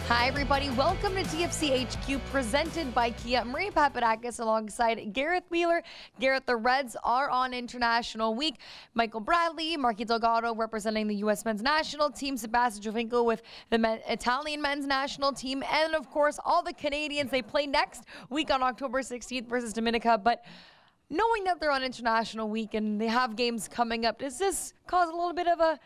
Hi, everybody. Welcome to TFC HQ, presented by Kia. Maria Papadakis alongside Gareth Wheeler. Gareth, the Reds are on international week. Michael Bradley, Marky Delgado representing the U.S. men's national team, Sebastian Giovinco with the Italian men's national team, and, of course, all the Canadians. They play next week on October 16th versus Dominica, but knowing that they're on international week and they have games coming up, does this cause a little bit of a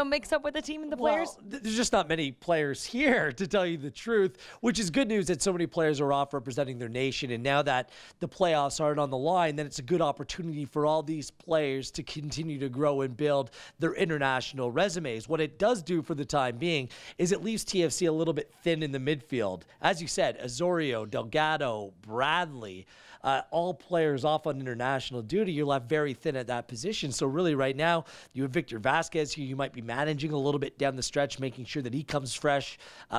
mix up with the team and the players? Well, there's just not many players here, to tell you the truth, which is good news that so many players are off representing their nation. And now that the playoffs aren't on the line, then it's a good opportunity for all these players to continue to grow and build their international resumes. What it does do for the time being is it leaves TFC a little bit thin in the midfield. As you said, Osorio, Delgado, Bradley, all players off on international duty. You're left very thin at that position. So really right now, you have Victor Vasquez, who you might be managing a little bit down the stretch, making sure that he comes fresh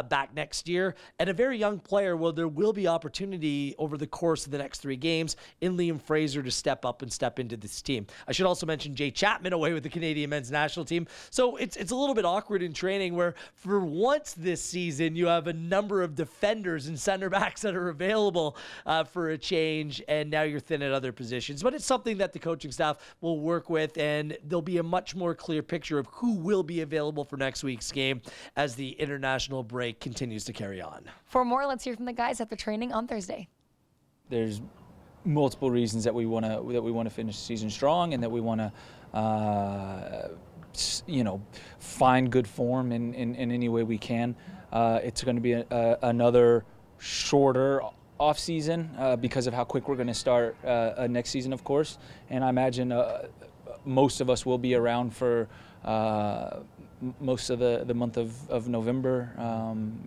back next year. And a very young player, well, there will be opportunity over the course of the next 3 games in Liam Fraser to step up and step into this team. I should also mention Jay Chapman away with the Canadian men's national team. So it's a little bit awkward in training where for once this season, you have a number of defenders and center backs that are available for a change. And now you're thin at other positions. But it's something that the coaching staff will work with, and there'll be a much more clear picture of who will be available for next week's game as the international break continues to carry on. For more, let's hear from the guys after training on Thursday. There's multiple reasons that we want to finish the season strong, and that we want to find good form in any way we can. It's going to be another shorter off season because of how quick we're going to start next season, of course. And I imagine most of us will be around for most of the month of November,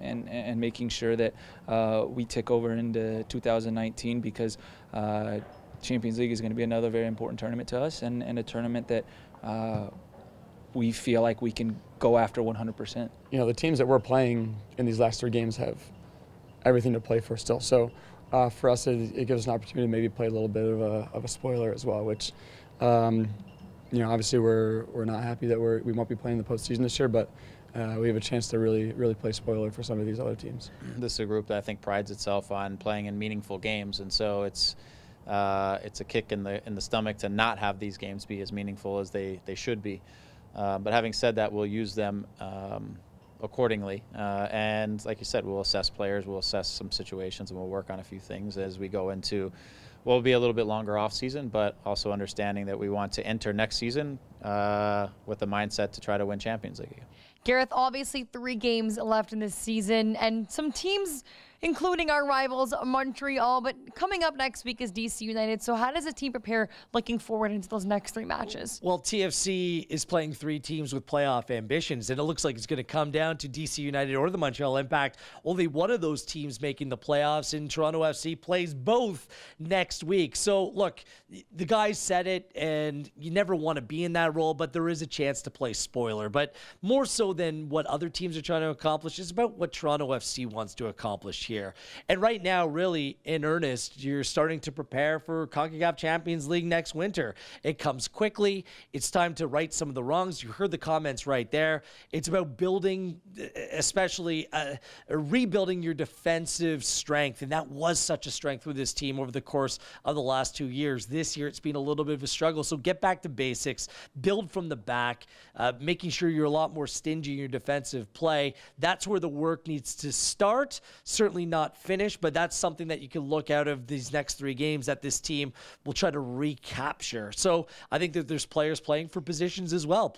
and making sure that we tick over into 2019, because Champions League is going to be another very important tournament to us, and a tournament that we feel like we can go after 100%. You know, the teams that we're playing in these last 3 games have everything to play for still. So for us, it gives us an opportunity to maybe play a little bit of a spoiler as well, which, obviously we're not happy that we won't be playing the postseason this year, but we have a chance to really play spoiler for some of these other teams. This is a group that I think prides itself on playing in meaningful games, and so it's a kick in the stomach to not have these games be as meaningful as they should be. But having said that, we'll use them accordingly, and like you said, we'll assess players, we'll assess some situations, and we'll work on a few things as we go into what will be a little bit longer off season, but also understanding that we want to enter next season with the mindset to try to win Champions League. Gareth, obviously 3 games left in this season, and some teams, including our rivals, Montreal, but coming up next week is DC United. So how does the team prepare looking forward into those next 3 matches? Well, TFC is playing 3 teams with playoff ambitions, and it looks like it's going to come down to DC United or the Montreal Impact. Only one of those teams making the playoffs, and Toronto FC plays both next week. So, look, the guys said it, and you never want to be in that role, but there is a chance to play spoiler. But more so than what other teams are trying to accomplish, it's about what Toronto FC wants to accomplish here. And right now, really, in earnest, you're starting to prepare for CONCACAF Champions League next winter. It comes quickly. It's time to right some of the wrongs. You heard the comments right there. It's about building, especially rebuilding your defensive strength. And that was such a strength with this team over the course of the last 2 years. This year, it's been a little bit of a struggle. So get back to basics, build from the back, making sure you're a lot more stingy in your defensive play. That's where the work needs to start. Certainly not finish, but that's something that you can look out of these next 3 games that this team will try to recapture. So I think that there's players playing for positions as well.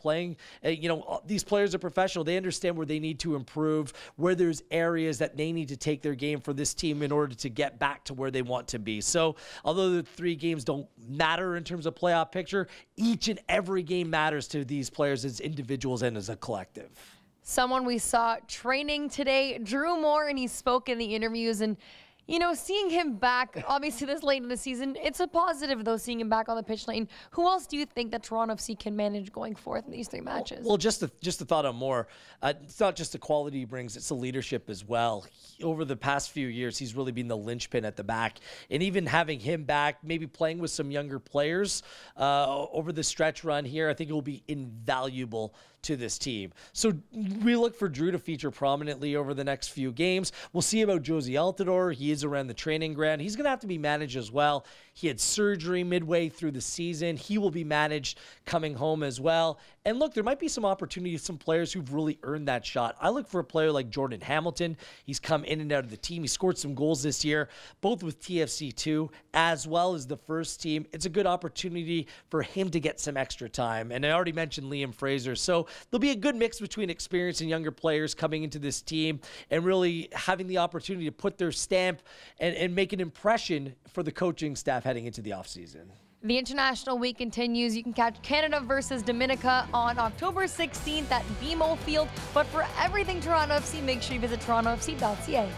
These players are professional. They understand where they need to improve, where there's areas that they need to take their game for this team in order to get back to where they want to be. So although the 3 games don't matter in terms of playoff picture, each and every game matters to these players as individuals and as a collective. Someone we saw training today, Drew Moore, and he spoke in the interviews, and seeing him back, obviously this late in the season, it's a positive, though, seeing him back on the pitch lane. Who else do you think that Toronto FC can manage going forth in these 3 matches? Well, just the thought on Moore. It's not just the quality he brings, it's the leadership as well. Over the past few years, he's really been the linchpin at the back. And even having him back, maybe playing with some younger players over the stretch run here, I think it will be invaluable to this team. So we look for Drew to feature prominently over the next few games. We'll see about Josie Altidore. He is around the training ground. He's going to have to be managed as well. He had surgery midway through the season. He will be managed coming home as well. And look, there might be some opportunities, some players who've really earned that shot. I look for a player like Jordan Hamilton. He's come in and out of the team. He scored some goals this year, both with TFC 2 as well as the first team. It's a good opportunity for him to get some extra time. And I already mentioned Liam Fraser. So there'll be a good mix between experienced and younger players coming into this team and really having the opportunity to put their stamp and make an impression for the coaching staff heading into the offseason. The International Week continues. You can catch Canada versus Dominica on October 16th at BMO Field. But for everything Toronto FC, make sure you visit torontofc.ca.